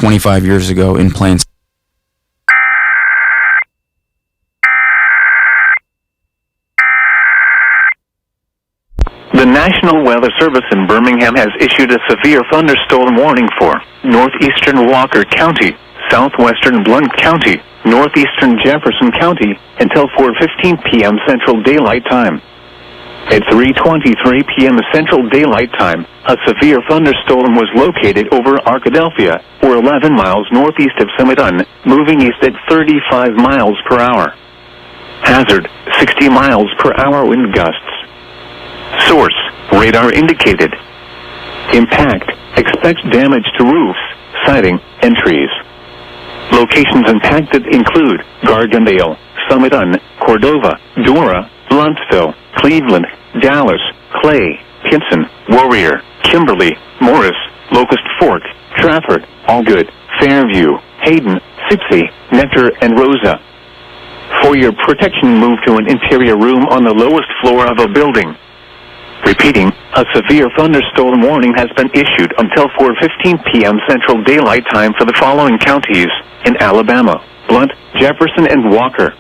25 years ago in Plains. The National Weather Service in Birmingham has issued a severe thunderstorm warning for northeastern Walker County, southwestern Blount County, northeastern Jefferson County until 4:15 p.m. Central Daylight Time. At 3:23 p.m. Central Daylight Time, a severe thunderstorm was located over Arkadelphia, or 11 miles northeast of Summit, moving east at 35 miles per hour. Hazard, 60 miles per hour wind gusts. Source, radar indicated. Impact, expect damage to roofs, siding, and trees. Locations impacted include Gardendale, Summit, Cordova, Dora, Blountsville, Cleveland, Dallas, Clay, Pinson, Warrior, Kimberly, Morris, Locust Fork, Trafford, Allgood, Fairview, Hayden, Sipsey, Nectar, and Rosa. For your protection, move to an interior room on the lowest floor of a building. Repeating, a severe thunderstorm warning has been issued until 4:15 p.m. Central Daylight Time for the following counties in Alabama: Blount, Jefferson, and Walker.